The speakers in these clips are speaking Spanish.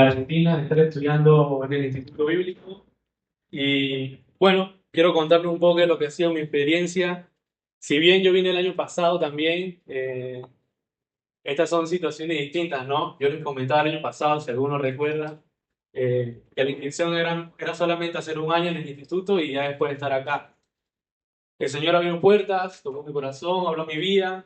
de Argentina, de estar estudiando en el Instituto Bíblico. Y bueno, quiero contarles un poco de lo que ha sido mi experiencia. Si bien yo vine el año pasado también, estas son situaciones distintas, ¿no? Yo les comentaba el año pasado, si alguno recuerda, que la intención era solamente hacer un año en el instituto y ya después estar acá. El Señor abrió puertas, tocó mi corazón, habló mi vida,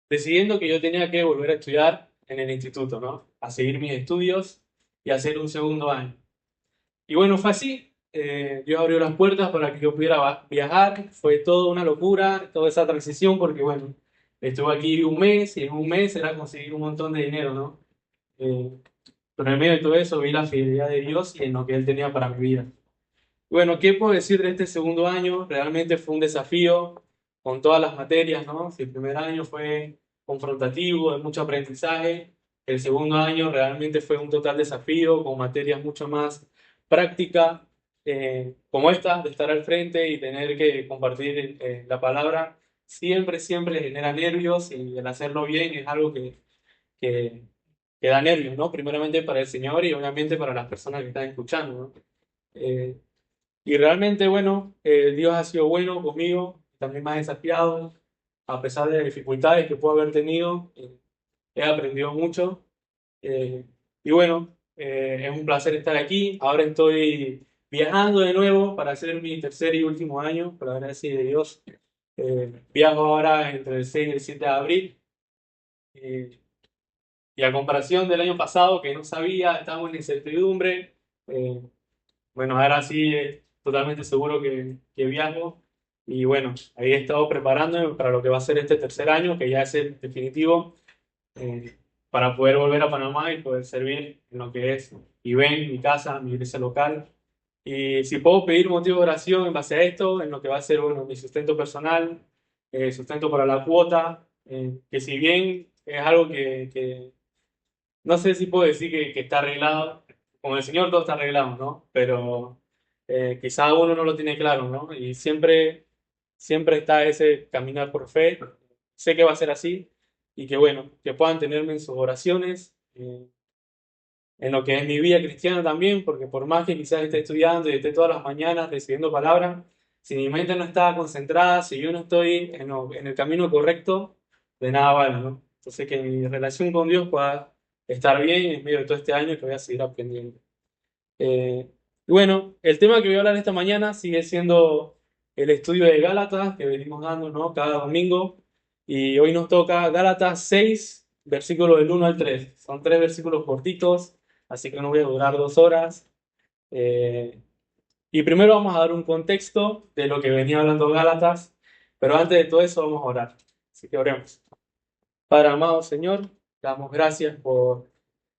decidiendo que yo tenía que volver a estudiar en el instituto, ¿no? A seguir mis estudios y hacer un segundo año. Y bueno, fue así. Dios abrió las puertas para que yo pudiera viajar. Fue toda una locura, toda esa transición, porque bueno, estuve aquí un mes y en un mes era conseguir un montón de dinero, ¿no? Eh, pero en medio de todo eso vi la fidelidad de Dios y en lo que Él tenía para mi vida. Bueno, ¿qué puedo decir de este segundo año? Realmente fue un desafío con todas las materias, ¿no? Si el primer año fue confrontativo, de mucho aprendizaje, el segundo año realmente fue un total desafío con materias mucho más prácticas, como esta, de estar al frente y tener que compartir la palabra. Siempre genera nervios y el hacerlo bien es algo que, que da nervios, ¿no? Primeramente para el Señor y obviamente para las personas que están escuchando, ¿no? Eh, y realmente, bueno, Dios ha sido bueno conmigo, también me ha desafiado, a pesar de las dificultades que puedo haber tenido, he aprendido mucho. eh, y bueno, es un placer estar aquí. Ahora estoy viajando de nuevo para hacer mi tercer y último año, por la gracia de Dios. Viajo ahora entre el 6 y el 7 de abril. eh, y a comparación del año pasado, que no sabía, estábamos en incertidumbre. eh, bueno, ahora sí, totalmente seguro que viajo. Y bueno, ahí he estado preparándome para lo que va a ser este tercer año, que ya es el definitivo, eh, para poder volver a Panamá y poder servir en lo que es IBEN, mi casa, mi iglesia local. Y si puedo pedir motivo de oración en base a esto, en lo que va a ser, bueno, mi sustento personal, sustento para la cuota, que si bien es algo que no sé si puedo decir que está arreglado. Con el Señor todo está arreglado, ¿no? Pero quizá uno no lo tiene claro, ¿no? Y siempre está ese caminar por fe. Sé que va a ser así y que bueno, que puedan tenerme en sus oraciones, en lo que es mi vida cristiana también, porque por más que quizás esté estudiando y esté todas las mañanas recibiendo palabras, si mi mente no está concentrada, si yo no estoy en el camino correcto, de nada vale, ¿no? Entonces que mi relación con Dios pueda estar bien en medio de todo este año que voy a seguir aprendiendo. Y bueno, el tema que voy a hablar esta mañana sigue siendo el estudio de Gálatas que venimos dando, ¿no? Cada domingo. Y hoy nos toca Gálatas 6 versículos del 1 al 3. Son tres versículos cortitos, así que no voy a durar 2 horas. Eh, y primero vamos a dar un contexto de lo que venía hablando Gálatas, pero antes de todo eso vamos a orar. Así que oremos. Padre amado Señor, damos gracias por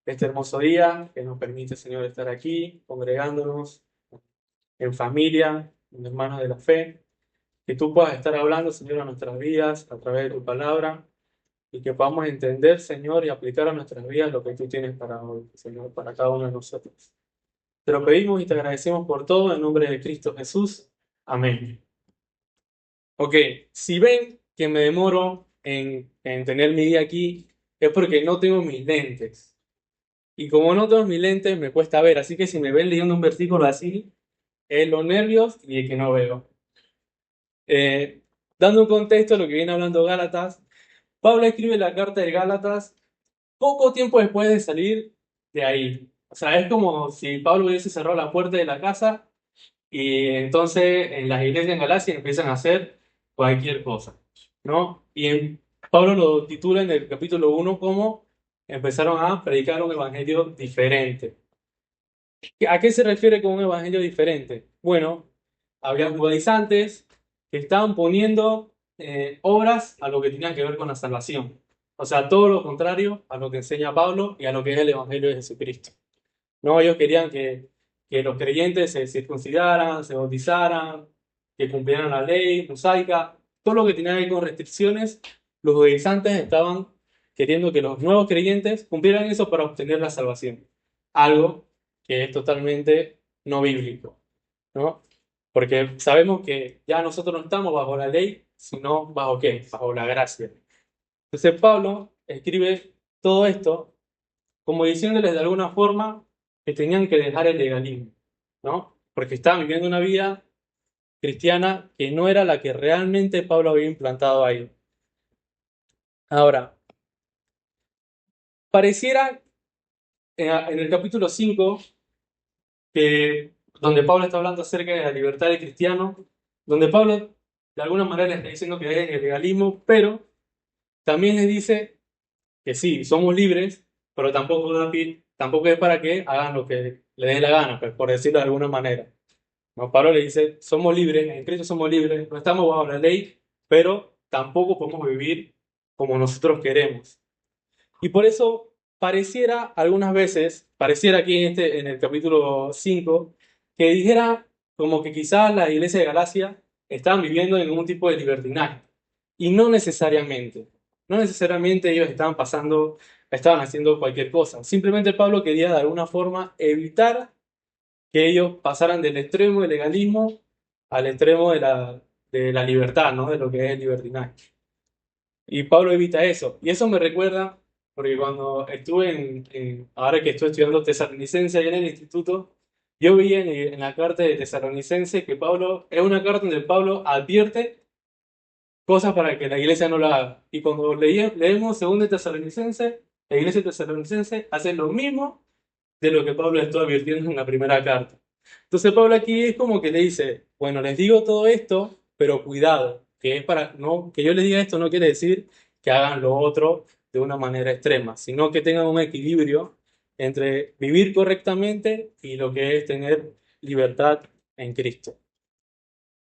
este hermoso día que nos permite, Señor, estar aquí, congregándonos en familia, en hermanos de la fe. Que tú puedas estar hablando, Señor, a nuestras vidas a través de tu palabra y que podamos entender, Señor, y aplicar a nuestras vidas lo que tú tienes para hoy, Señor, para cada uno de nosotros. Te lo pedimos y te agradecemos por todo en nombre de Cristo Jesús. Amén. Ok, si ven que me demoro en tener mi día aquí, es porque no tengo mis lentes. Y como no tengo mis lentes, me cuesta ver. Así que si me ven leyendo un versículo así, es los nervios y el que no veo. Eh, Dando un contexto a lo que viene hablando Gálatas, Pablo escribe la carta de Gálatas poco tiempo después de salir de ahí. O sea, es como si Pablo hubiese cerrado la puerta de la casa y entonces en las iglesias en Galacia empiezan a hacer cualquier cosa, ¿no? Pablo lo titula en el capítulo 1 como empezaron a predicar un evangelio diferente. ¿A qué se refiere con un evangelio diferente? Bueno, había judaizantes que estaban poniendo obras a lo que tenían que ver con la salvación. O sea, todo lo contrario a lo que enseña Pablo y a lo que es el evangelio de Jesucristo. No, ellos querían que los creyentes se circuncidaran, se bautizaran, que cumplieran la ley mosaica, todo lo que tenía que ver con restricciones, los judaizantes estaban queriendo que los nuevos creyentes cumplieran eso para obtener la salvación. Algo que es totalmente no bíblico, ¿no? Porque sabemos que ya nosotros no estamos bajo la ley, sino bajo ¿qué? Bajo la gracia. Entonces Pablo escribe todo esto como diciéndoles de alguna forma que tenían que dejar el legalismo, ¿no? Porque estaban viviendo una vida cristiana que no era la que realmente Pablo había implantado ahí. Ahora, pareciera en el capítulo 5 que, donde Pablo está hablando acerca de la libertad del cristiano, donde Pablo de alguna manera les está diciendo que dejen el legalismo, pero también les dice que sí, somos libres, pero tampoco es para que hagan lo que les dé la gana, pues, por decirlo de alguna manera. ¿No? Pablo le dice, somos libres, en Cristo somos libres, no estamos bajo la ley, pero tampoco podemos vivir como nosotros queremos. Y por eso pareciera algunas veces, pareciera aquí en el capítulo 5 que dijera como que quizás la iglesia de Galacia estaban viviendo en un tipo de libertinaje. Y no necesariamente. No necesariamente ellos estaban haciendo cualquier cosa. Simplemente Pablo quería de alguna forma evitar que ellos pasaran del extremo del legalismo al extremo de la libertad, ¿no? De lo que es el libertinaje. Y Pablo evita eso. Y eso me recuerda, porque cuando estuve ahora que estoy estudiando Tesalonicense allá en el instituto, yo vi en la carta de Tesalonicense que Pablo, es una carta donde Pablo advierte cosas para que la iglesia no la haga. Y cuando leemos según de Tesalonicense, la iglesia tesalonicense hace lo mismo de lo que Pablo estuvo advirtiendo en la primera carta. Entonces Pablo aquí es como que le dice, bueno, les digo todo esto, pero cuidado, que es para, no, que yo les diga esto no quiere decir que hagan lo otro de una manera extrema, sino que tengan un equilibrio entre vivir correctamente y lo que es tener libertad en Cristo.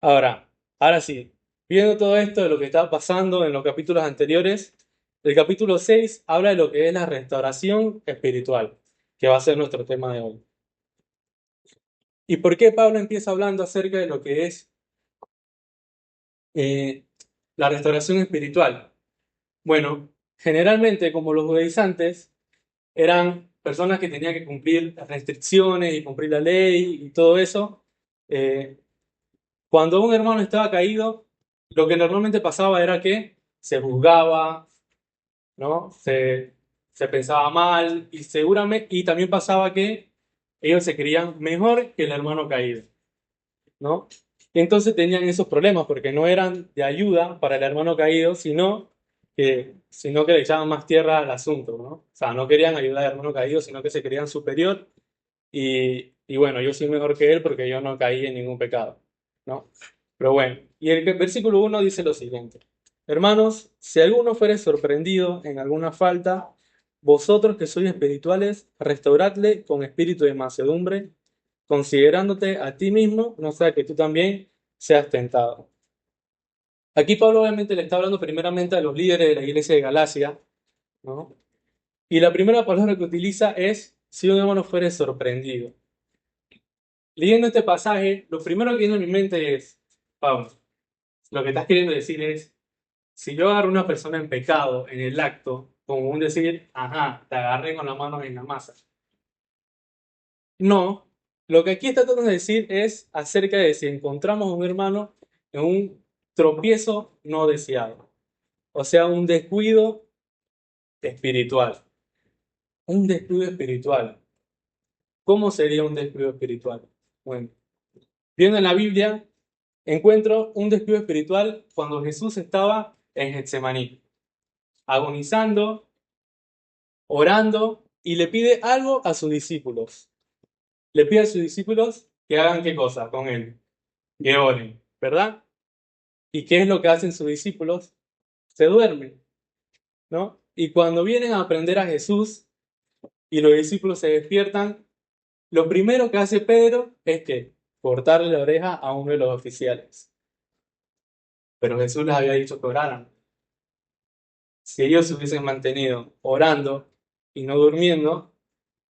Ahora sí, viendo todo esto de lo que está pasando en los capítulos anteriores, el capítulo 6 habla de lo que es la restauración espiritual, que va a ser nuestro tema de hoy. ¿Y por qué Pablo empieza hablando acerca de lo que es eh, la restauración espiritual? Bueno, generalmente como los judaizantes eran personas que tenían que cumplir las restricciones y cumplir la ley y todo eso, eh, cuando un hermano estaba caído, lo que normalmente pasaba era que se juzgaba, ¿no? Se pensaba mal y seguramente, y también pasaba que ellos se creían mejor que el hermano caído, ¿no? Y entonces tenían esos problemas porque no eran de ayuda para el hermano caído, sino que le echaban más tierra al asunto, ¿no? O sea, no querían ayudar al hermano caído, sino que se creían superior y bueno, yo soy mejor que él porque yo no caí en ningún pecado, ¿no? Pero bueno, y el versículo 1 dice lo siguiente. Hermanos, si alguno fuere sorprendido en alguna falta, vosotros que sois espirituales, restauradle con espíritu de mansedumbre, considerándote a ti mismo, no sea que tú también seas tentado. Aquí Pablo obviamente le está hablando primeramente a los líderes de la iglesia de Galacia, ¿no? Y la primera palabra que utiliza es si un hermano fuere sorprendido. Leyendo este pasaje, lo primero que viene a mi mente es, Pablo, lo que estás queriendo decir es, si yo agarro a una persona en pecado, en el acto, como un decir, ajá, te agarré con la mano en la masa. No, lo que aquí está tratando de decir es acerca de si encontramos a un hermano en un tropiezo no deseado, o sea, un descuido espiritual. Un descuido espiritual. ¿Cómo sería un descuido espiritual? Bueno, viendo en la Biblia, encuentro un descuido espiritual cuando Jesús estaba en Getsemaní, agonizando, orando, y le pide algo a sus discípulos. Le pide a sus discípulos que hagan qué cosa con él, que oren, ¿verdad? ¿Y qué es lo que hacen sus discípulos? Se duermen, ¿no? Y cuando vienen a aprender a Jesús y los discípulos se despiertan, lo primero que hace Pedro es que cortarle la oreja a uno de los oficiales. Pero Jesús les había dicho que oraran. Si ellos se hubiesen mantenido orando y no durmiendo,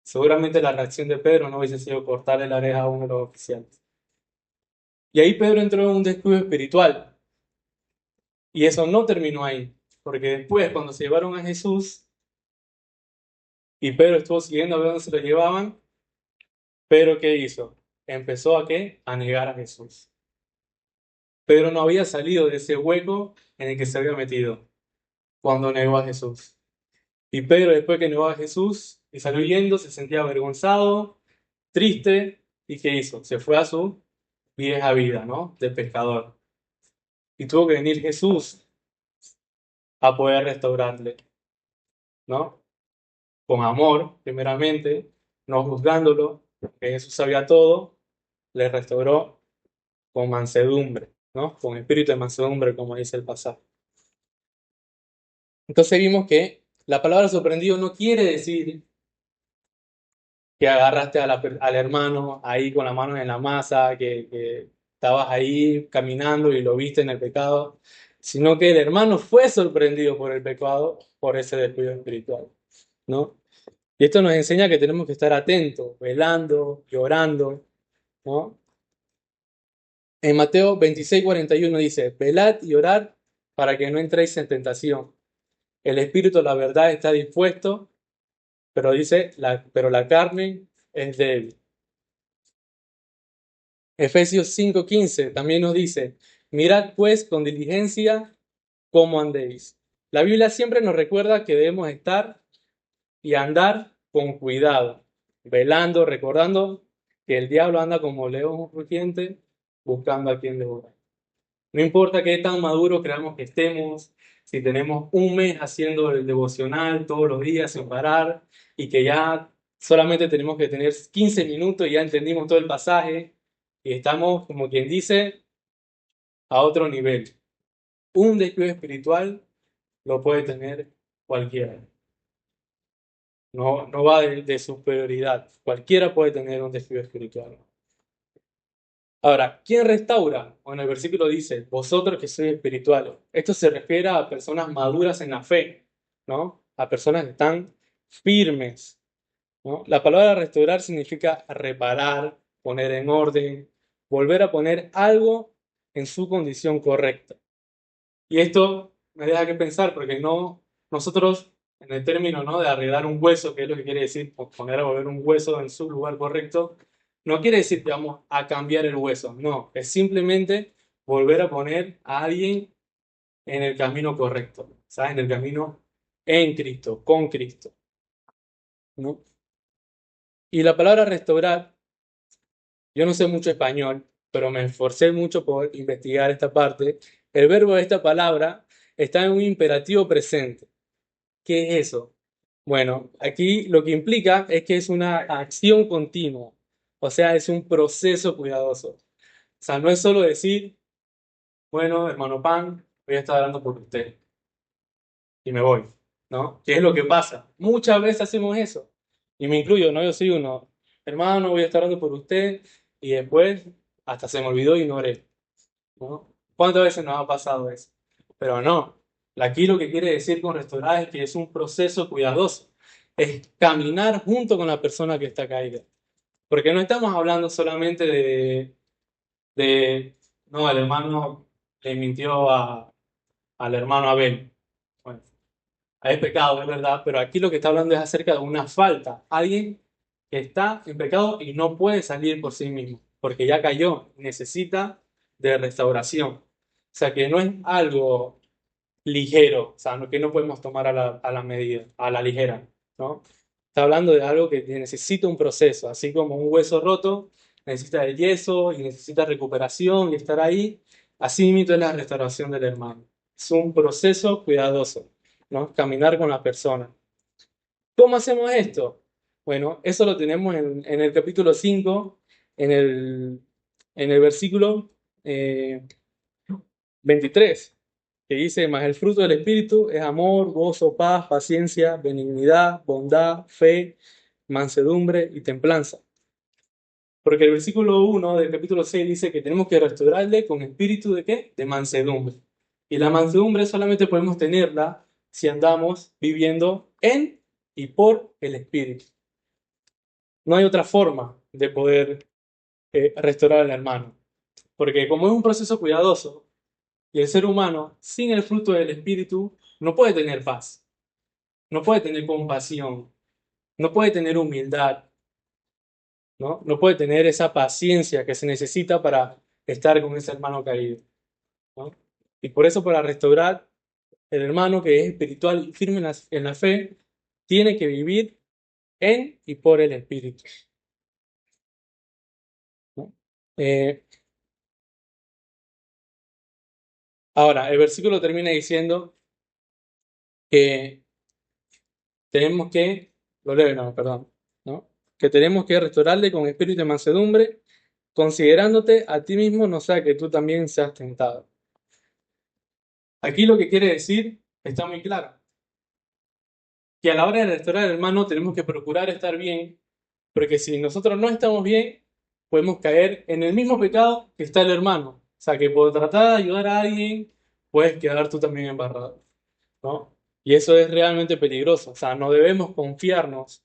seguramente la reacción de Pedro no hubiese sido cortarle la oreja a uno de los oficiales. Y ahí Pedro entró en un descuido espiritual. Y eso no terminó ahí. Porque después, cuando se llevaron a Jesús y Pedro estuvo siguiendo a ver dónde se lo llevaban, Pedro ¿qué hizo? Empezó a ¿qué? A negar a Jesús. Pedro no había salido de ese hueco en el que se había metido cuando negó a Jesús. Y Pedro, después que negó a Jesús, Y salió huyendo, se sentía avergonzado, triste, ¿y qué hizo? Se fue a su vieja vida, ¿no? De pescador. Y tuvo que venir Jesús a poder restaurarle, ¿no? Con amor, primeramente, no juzgándolo, que Jesús sabía todo, le restauró con mansedumbre, ¿no? Con espíritu de mansedumbre, como dice el pasaje. Entonces vimos que la palabra sorprendido no quiere decir que agarraste al hermano ahí con la mano en la masa, que estabas ahí caminando y lo viste en el pecado, sino que el hermano fue sorprendido por el pecado, por ese descuido espiritual, ¿no? Y esto nos enseña que tenemos que estar atentos, velando, llorando, ¿no? En Mateo 26:41 dice, velad y orad para que no entréis en tentación. El espíritu, la verdad, está dispuesto, pero dice, pero la carne es débil. Efesios 5:15 también nos dice, mirad pues con diligencia cómo andéis. La Biblia siempre nos recuerda que debemos estar y andar con cuidado, velando, recordando que el diablo anda como león rugiente buscando a quien devorar. No importa qué tan maduro creamos que estemos, si tenemos un mes haciendo el devocional todos los días sin parar y que ya solamente tenemos que tener 15 minutos y ya entendimos todo el pasaje y estamos, como quien dice, a otro nivel. Un descuido espiritual lo puede tener cualquiera. No, no va de superioridad. Cualquiera puede tener un descuido espiritual. Ahora, ¿quién restaura? Bueno, el versículo dice, vosotros que sois espirituales. Esto se refiere a personas maduras en la fe, ¿no? A personas que están firmes, ¿no? La palabra restaurar significa reparar, poner en orden, volver a poner algo en su condición correcta. Y esto me deja que pensar, porque no, nosotros, en el término, ¿no?, de arreglar un hueso, que es lo que quiere decir poner a volver un hueso en su lugar correcto, no quiere decir que vamos a cambiar el hueso, no, es simplemente volver a poner a alguien en el camino correcto, ¿sabes? En el camino en Cristo, con Cristo, ¿no? Y la palabra restaurar, yo no sé mucho español, pero me esforcé mucho por investigar esta parte. El verbo de esta palabra está en un imperativo presente. ¿Qué es eso? Bueno, aquí lo que implica es que es una acción continua, o sea, es un proceso cuidadoso. O sea, no es solo decir, bueno, hermano Pan, voy a estar orando por usted y me voy, ¿no? ¿Qué es lo que pasa? Muchas veces hacemos eso, y me incluyo, ¿no? Yo soy uno, hermano, voy a estar orando por usted y después hasta se me olvidó y no oré, ¿no? ¿Cuántas veces nos ha pasado eso? Pero no, aquí lo que quiere decir con restaurar es que es un proceso cuidadoso, es caminar junto con la persona que está caída. Porque no estamos hablando solamente no, el hermano le mintió al hermano Abel. Bueno, es pecado, es verdad, pero aquí lo que está hablando es acerca de una falta. Alguien que está en pecado y no puede salir por sí mismo, porque ya cayó, necesita de restauración. O sea que no es algo ligero, o sea, que no podemos tomar a la medida, a la ligera, ¿no? Está hablando de algo que necesita un proceso, así como un hueso roto necesita de yeso y necesita recuperación y estar ahí, así mismo es la restauración del hermano. Es un proceso cuidadoso, ¿no? Caminar con la persona. ¿Cómo hacemos esto? Bueno, eso lo tenemos en el capítulo 5, en el versículo 23, que dice, mas el fruto del Espíritu es amor, gozo, paz, paciencia, benignidad, bondad, fe, mansedumbre y templanza. Porque el versículo 1 del capítulo 6 dice que tenemos que restaurarle con espíritu de ¿qué? De mansedumbre. Y la mansedumbre solamente podemos tenerla si andamos viviendo en y por el Espíritu. No hay otra forma de poder restaurar al hermano. Porque como es un proceso cuidadoso, y el ser humano, sin el fruto del Espíritu, no puede tener paz, no puede tener compasión, no puede tener humildad, ¿no? No puede tener esa paciencia que se necesita para estar con ese hermano caído, ¿no? Y por eso, para restaurar el hermano que es espiritual y firme en la fe, tiene que vivir en y por el Espíritu, ¿no? Eh, Ahora, el versículo termina diciendo que tenemos que, lo leo, no, perdón, ¿no? Que tenemos que restaurarle con espíritu de mansedumbre, considerándote a ti mismo, no sea que tú también seas tentado. Aquí lo que quiere decir está muy claro, que a la hora de restaurar al hermano tenemos que procurar estar bien, porque si nosotros no estamos bien, podemos caer en el mismo pecado que está el hermano. O sea, que por tratar de ayudar a alguien, puedes quedar tú también embarrado, ¿no? Y eso es realmente peligroso. O sea, no debemos confiarnos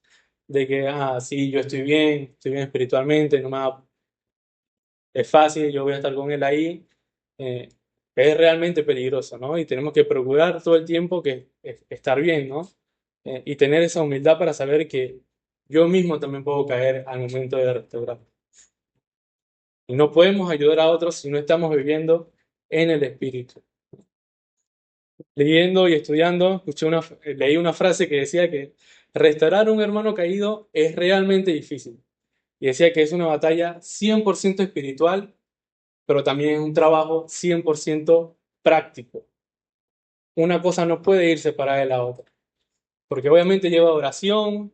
de que, sí, yo estoy bien espiritualmente, no me es fácil, yo voy a estar con él ahí. Eh, es realmente peligroso, ¿no? Y tenemos que procurar todo el tiempo estar bien, ¿no? Y tener esa humildad para saber que yo mismo también puedo caer al momento de restaurar. Y no podemos ayudar a otros si no estamos viviendo en el Espíritu. Leyendo y estudiando, leí una frase que decía que restaurar a un hermano caído es realmente difícil. Y decía que es una batalla 100% espiritual, pero también es un trabajo 100% práctico. Una cosa no puede ir separada de la otra, porque obviamente lleva oración,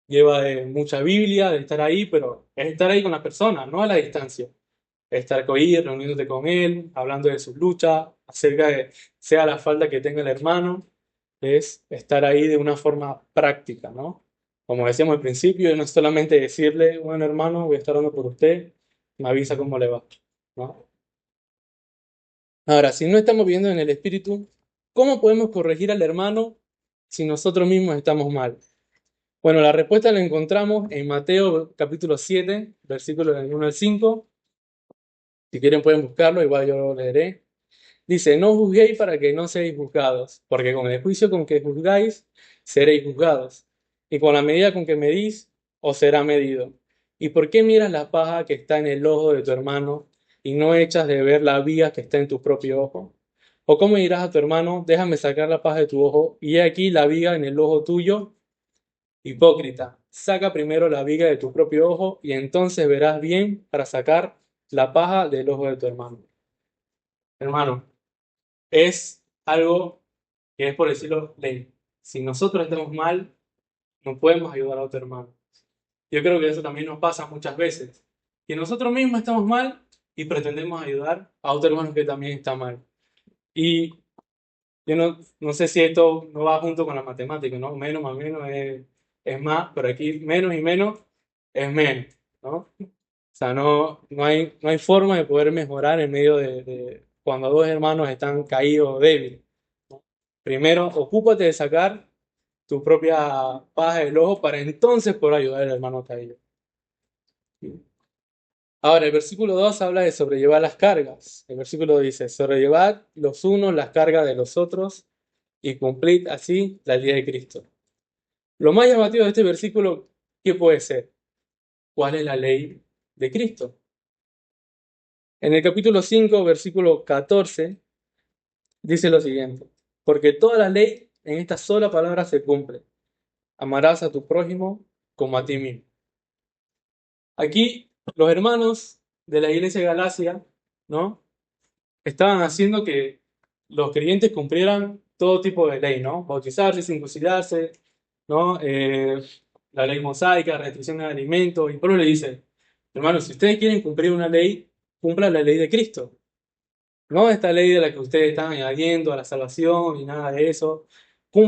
lleva de mucha Biblia, de estar ahí, pero es estar ahí con la persona, no a la distancia. Estar con él, reuniéndote con él, hablando de sus luchas, acerca de sea la falta que tenga el hermano, es estar ahí de una forma práctica, ¿no? Como decíamos al principio, no es solamente decirle, bueno hermano, voy a estar orando por usted, me avisa cómo le va, ¿no? Ahora, si no estamos viviendo en el Espíritu, ¿cómo podemos corregir al hermano si nosotros mismos estamos mal? Bueno, la respuesta la encontramos en Mateo capítulo 7, versículos del 1 al 5. Si quieren pueden buscarlo, igual yo lo leeré. Dice, no juzguéis para que no seáis juzgados, porque con el juicio con que juzgáis, seréis juzgados. Y con la medida con que medís, os será medido. ¿Y por qué miras la paja que está en el ojo de tu hermano y no echas de ver la viga que está en tu propio ojo? ¿O cómo dirás a tu hermano, déjame sacar la paja de tu ojo, y he aquí la viga en el ojo tuyo? Hipócrita, saca primero la viga de tu propio ojo, y entonces verás bien para sacar la paja del ojo de tu hermano. Hermano, es algo que es por decirlo ley. Si nosotros estamos mal, no podemos ayudar a otro hermano. Yo creo que eso también nos pasa muchas veces. Que nosotros mismos estamos mal y pretendemos ayudar a otro hermano que también está mal. Y yo no sé si esto no va junto con la matemática, ¿no? Menos más menos es más, pero aquí menos y menos es menos, ¿no? O sea, no hay forma de poder mejorar en medio de cuando dos hermanos están caídos o débiles. Primero, ocúpate de sacar tu propia paja del ojo para entonces poder ayudar al hermano caído. Ahora, el versículo 2 habla de sobrellevar las cargas. El versículo dice, sobrellevad los unos las cargas de los otros y cumplid así la ley de Cristo. Lo más llamativo de este versículo, ¿qué puede ser? ¿Cuál es la ley de Cristo? En el capítulo 5, versículo 14, dice lo siguiente, porque toda la ley en esta sola palabra se cumple. Amarás a tu prójimo como a ti mismo. Aquí los hermanos de la iglesia de Galacia, ¿no? Estaban haciendo que los creyentes cumplieran todo tipo de ley, ¿no? Bautizarse, circuncidarse, ¿no? La ley mosaica, restricción de alimentos. Y Pablo le dice, hermanos, si ustedes quieren cumplir una ley, cumplan la ley de Cristo. No esta ley de la que ustedes están añadiendo a la salvación y nada de eso.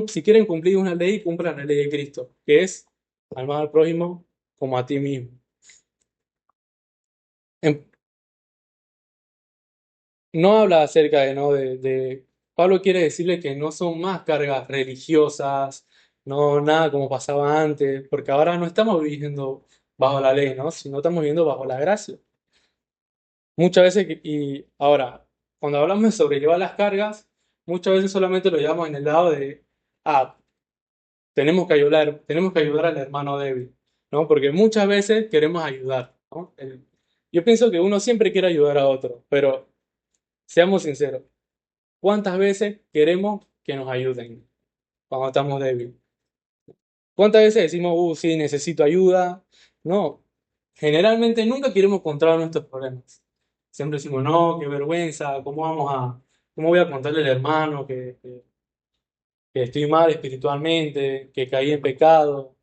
Si quieren cumplir una ley, cumplan la ley de Cristo, que es amar al prójimo como a ti mismo. En- no habla acerca de, ¿no? Pablo quiere decirle que no son más cargas religiosas, no nada como pasaba antes, porque ahora no estamos viviendo bajo la ley, ¿no? Sino estamos viviendo bajo la gracia. Muchas veces, y ahora, cuando hablamos de sobrellevar las cargas, muchas veces solamente lo llevamos en el lado de, ah, tenemos que ayudar al hermano débil, ¿no? Porque muchas veces queremos ayudar, ¿no? Yo pienso que uno siempre quiere ayudar a otro, pero seamos sinceros, ¿cuántas veces queremos que nos ayuden cuando estamos débiles? ¿Cuántas veces decimos, sí, necesito ayuda? No, generalmente nunca queremos contar nuestros problemas. Siempre decimos, no, qué vergüenza, cómo voy a contarle al hermano que estoy mal espiritualmente, que caí en pecado?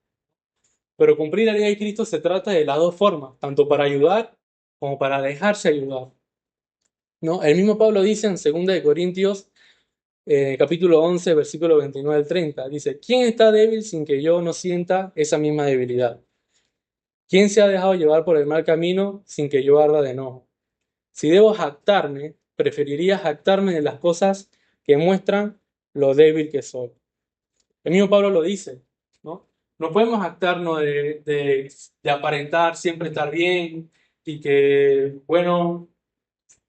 Pero cumplir la ley de Cristo se trata de las dos formas, tanto para ayudar como para dejarse ayudar, ¿no? El mismo Pablo dice en 2 Corintios, capítulo 11, versículo 29 al 30, dice, ¿quién está débil sin que yo no sienta esa misma debilidad? ¿Quién se ha dejado llevar por el mal camino sin que yo arda de enojo? Si debo jactarme, preferiría jactarme de las cosas que muestran lo débil que soy. El mismo Pablo lo dice, ¿no? No podemos jactarnos de aparentar siempre estar bien y que, bueno,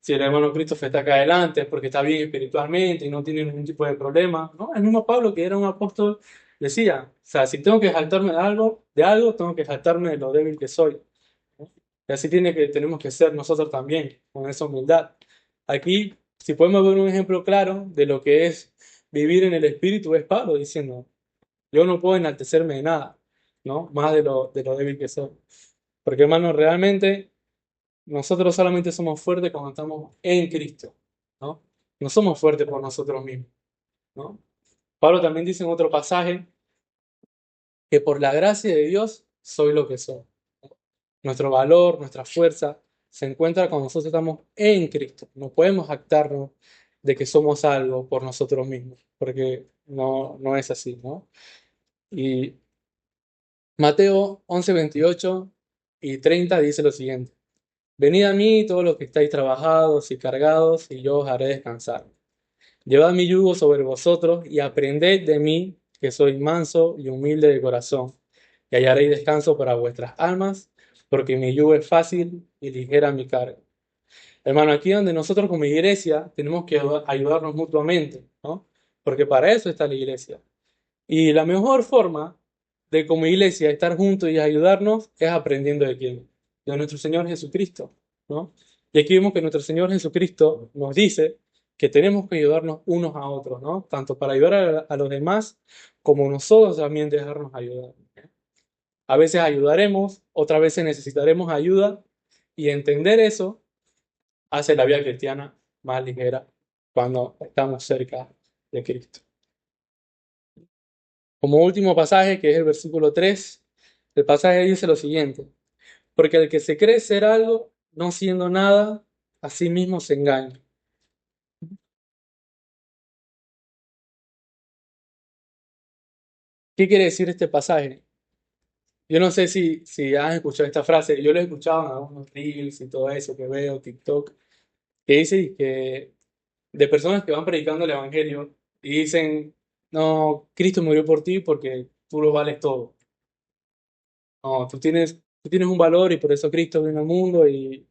si el hermano Cristo está acá adelante es porque está bien espiritualmente y no tiene ningún tipo de problema, ¿no? El mismo Pablo, que era un apóstol, decía, o sea, si tengo que jactarme de algo, tengo que jactarme de lo débil que soy, ¿no? Y así tenemos que ser nosotros también, con esa humildad. Aquí, si podemos ver un ejemplo claro de lo que es vivir en el Espíritu, es Pablo diciendo, yo no puedo enaltecerme de nada, ¿no? Más de lo débil que soy. Porque, hermano, realmente nosotros solamente somos fuertes cuando estamos en Cristo, ¿no? No somos fuertes por nosotros mismos, ¿no? Pablo también dice en otro pasaje que por la gracia de Dios soy lo que soy. Nuestro valor, nuestra fuerza se encuentra cuando nosotros estamos en Cristo. No podemos jactarnos de que somos algo por nosotros mismos, porque no es así, ¿no? Y Mateo 11, 28 y 30 dice lo siguiente. Venid a mí todos los que estáis trabajados y cargados, y yo os haré descansar. Llevad mi yugo sobre vosotros y aprended de mí, que soy manso y humilde de corazón, y hallaréis descanso para vuestras almas, porque mi yugo es fácil y ligera mi carga. Hermano, aquí donde nosotros como iglesia tenemos que ayudarnos mutuamente, ¿no? Porque para eso está la iglesia. Y la mejor forma de como iglesia estar juntos y ayudarnos es aprendiendo de quién, de nuestro Señor Jesucristo, ¿no? Y aquí vemos que nuestro Señor Jesucristo nos dice que tenemos que ayudarnos unos a otros, ¿no? Tanto para ayudar a los demás como nosotros también dejarnos ayudar. A veces ayudaremos, otras veces necesitaremos ayuda y entender eso hace la vida cristiana más ligera cuando estamos cerca de Cristo. Como último pasaje, que es el versículo 3, el pasaje dice lo siguiente, porque el que se cree ser algo, no siendo nada, a sí mismo se engaña. ¿Qué quiere decir este pasaje? Yo no sé si has escuchado esta frase, yo lo he escuchado en algunos reels y todo eso que veo, TikTok, que dice que de personas que van predicando el evangelio y dicen, no, Cristo murió por ti porque tú lo vales todo. No, tú tienes un valor y por eso Cristo vino al mundo y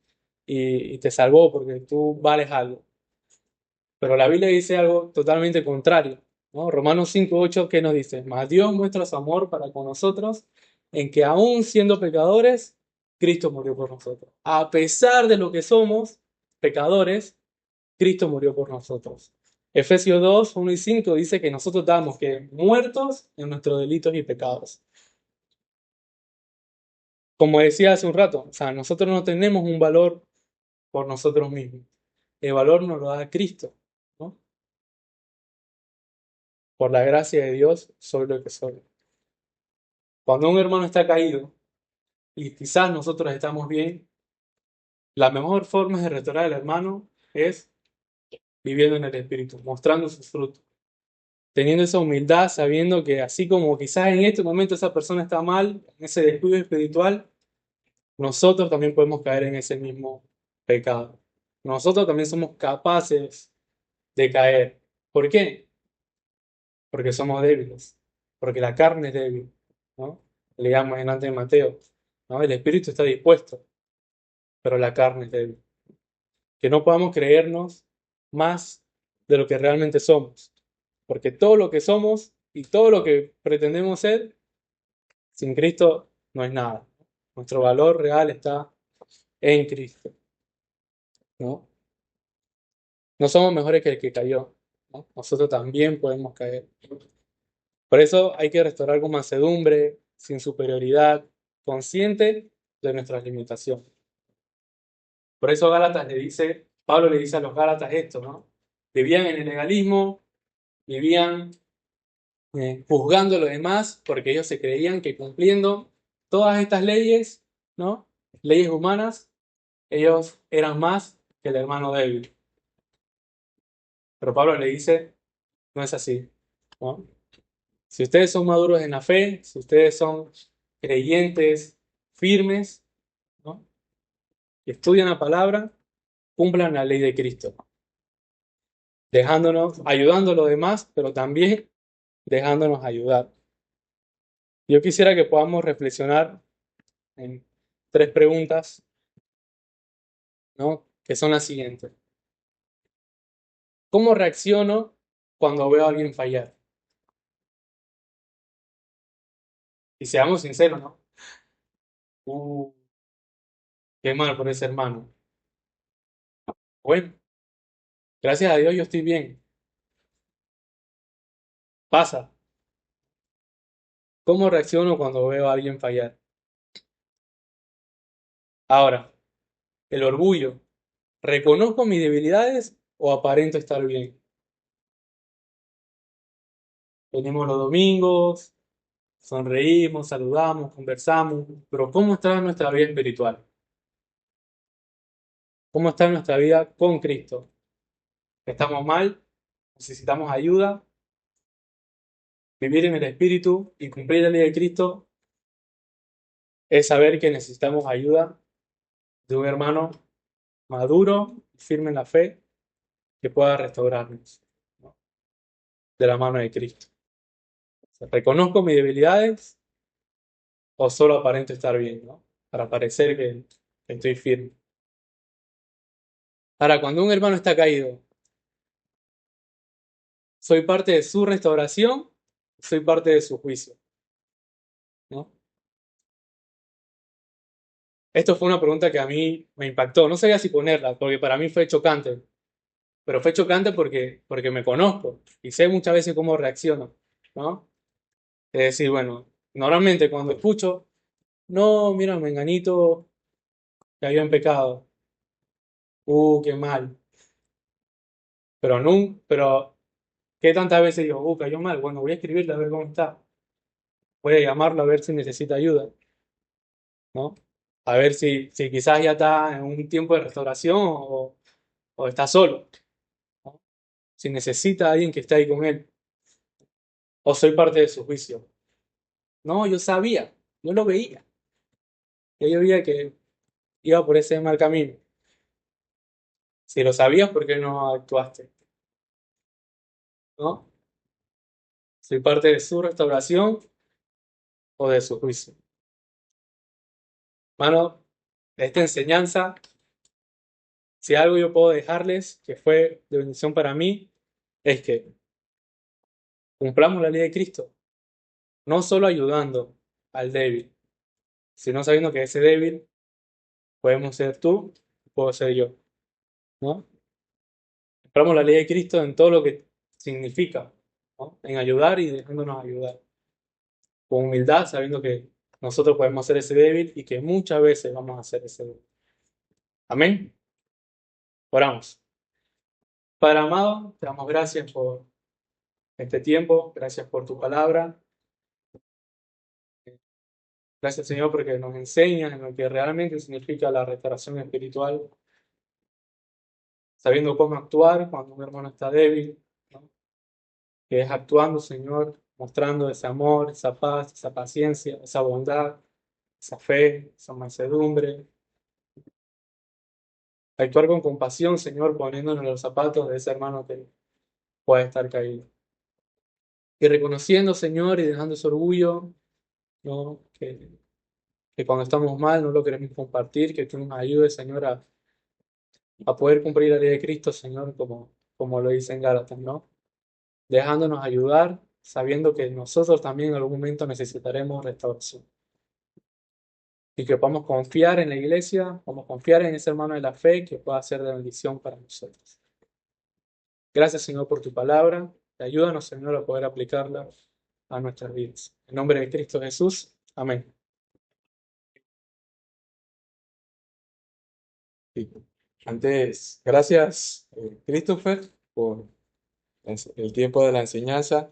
te salvó porque tú vales algo. Pero la Biblia dice algo totalmente contrario, ¿no? Romanos 5:8, ¿qué nos dice? Mas Dios muestra su amor para con nosotros en que aún siendo pecadores, Cristo murió por nosotros. A pesar de lo que somos, pecadores, Cristo murió por nosotros. Efesios 2:1 y 5 dice que nosotros estamos que muertos en nuestros delitos y pecados. Como decía hace un rato, o sea, nosotros no tenemos un valor por nosotros mismos. El valor nos lo da Cristo, ¿no? Por la gracia de Dios soy lo que soy. Cuando un hermano está caído y quizás nosotros estamos bien, la mejor forma de restaurar al hermano es viviendo en el Espíritu, mostrando sus frutos, teniendo esa humildad, sabiendo que así como quizás en este momento esa persona está mal, en ese descuido espiritual, nosotros también podemos caer en ese mismo pecado. Nosotros también somos capaces de caer. ¿Por qué? Porque somos débiles, porque la carne es débil, ¿no? Leíamos en antes de Mateo, ¿no? El espíritu está dispuesto, pero la carne es débil. Que no podamos creernos más de lo que realmente somos, porque todo lo que somos y todo lo que pretendemos ser, sin Cristo no es nada. Nuestro valor real está en Cristo, ¿no? No somos mejores que el que cayó, ¿no? Nosotros también podemos caer. Por eso hay que restaurar con mansedumbre, sin superioridad, consciente de nuestras limitaciones. Por eso Gálatas le dice, Pablo le dice a los Gálatas esto, ¿no? Vivían en el legalismo, vivían juzgando a los demás porque ellos se creían que cumpliendo todas estas leyes, ¿no? Leyes humanas, ellos eran más que el hermano débil. Pero Pablo le dice, no es así, ¿no? Si ustedes son maduros en la fe, si ustedes son creyentes firmes, ¿no? Y estudian la palabra, cumplan la ley de Cristo, dejándonos, ayudando a los demás, pero también dejándonos ayudar. Yo quisiera que podamos reflexionar en 3 preguntas, ¿no? Que son las siguientes. ¿Cómo reacciono cuando veo a alguien fallar? Y seamos sinceros, ¿no? Uh, qué mal por ese hermano. Bueno, gracias a Dios yo estoy bien. Pasa. ¿Cómo reacciono cuando veo a alguien fallar? Ahora, el orgullo. ¿Reconozco mis debilidades o aparento estar bien? Venimos los domingos, sonreímos, saludamos, conversamos, pero ¿cómo está nuestra vida espiritual? ¿Cómo está nuestra vida con Cristo? ¿Estamos mal? ¿Necesitamos ayuda? Vivir en el Espíritu y cumplir la ley de Cristo es saber que necesitamos ayuda de un hermano maduro, firme en la fe, que pueda restaurarnos, ¿no? De la mano de Cristo. O sea, ¿reconozco mis debilidades o solo aparento estar bien, ¿no? Para parecer que estoy firme? Ahora, cuando un hermano está caído, ¿soy parte de su restauración? ¿Soy parte de su juicio? ¿No? Esto fue una pregunta que a mí me impactó. No sabía si ponerla, porque para mí fue chocante. Pero fue chocante porque me conozco y sé muchas veces cómo reacciono, ¿no? Es decir, bueno, normalmente cuando escucho, no, mira, menganito cayó en pecado. Qué mal. Pero no, pero ¿qué tantas veces digo, cayó mal? Bueno, voy a escribirle a ver cómo está. Voy a llamarlo a ver si necesita ayuda, ¿no? A ver si quizás ya está en un tiempo de restauración o está solo, ¿no? Si necesita a alguien que esté ahí con él, o soy parte de su juicio. No, yo sabía, yo lo veía. Yo veía que iba por ese mal camino. Si lo sabías, ¿por qué no actuaste? ¿No? Soy parte de su restauración o de su juicio. Mano, esta enseñanza, si algo yo puedo dejarles que fue de bendición para mí, es que cumplamos la ley de Cristo, no solo ayudando al débil, sino sabiendo que ese débil podemos ser tú, puedo ser yo, ¿no? Cumplamos la ley de Cristo en todo lo que significa, ¿no? En ayudar y dejándonos ayudar. Con humildad, sabiendo que nosotros podemos ser ese débil y que muchas veces vamos a ser ese débil. Amén. Oramos. Padre amado, te damos gracias por este tiempo, gracias por tu palabra. Gracias, Señor, porque nos enseñas en lo que realmente significa la restauración espiritual, sabiendo cómo actuar cuando un hermano está débil, ¿no? Que es actuando, Señor, mostrando ese amor, esa paz, esa paciencia, esa bondad, esa fe, esa mansedumbre. Actuar con compasión, Señor, poniéndonos en los zapatos de ese hermano que puede estar caído. Y reconociendo, Señor, y dejando ese orgullo, ¿no? Que cuando estamos mal no lo queremos compartir, que tú nos ayudes, Señor, a poder cumplir la ley de Cristo, Señor, como lo dice en Gálatas, ¿no? Dejándonos ayudar, sabiendo que nosotros también en algún momento necesitaremos restauración. Y que podamos confiar en la iglesia, podamos confiar en ese hermano de la fe que pueda ser de bendición para nosotros. Gracias, Señor, por tu palabra. Ayúdanos, Señor, a poder aplicarla a nuestras vidas. En nombre de Cristo Jesús. Amén. Sí. Antes, gracias, Christopher, por el tiempo de la enseñanza.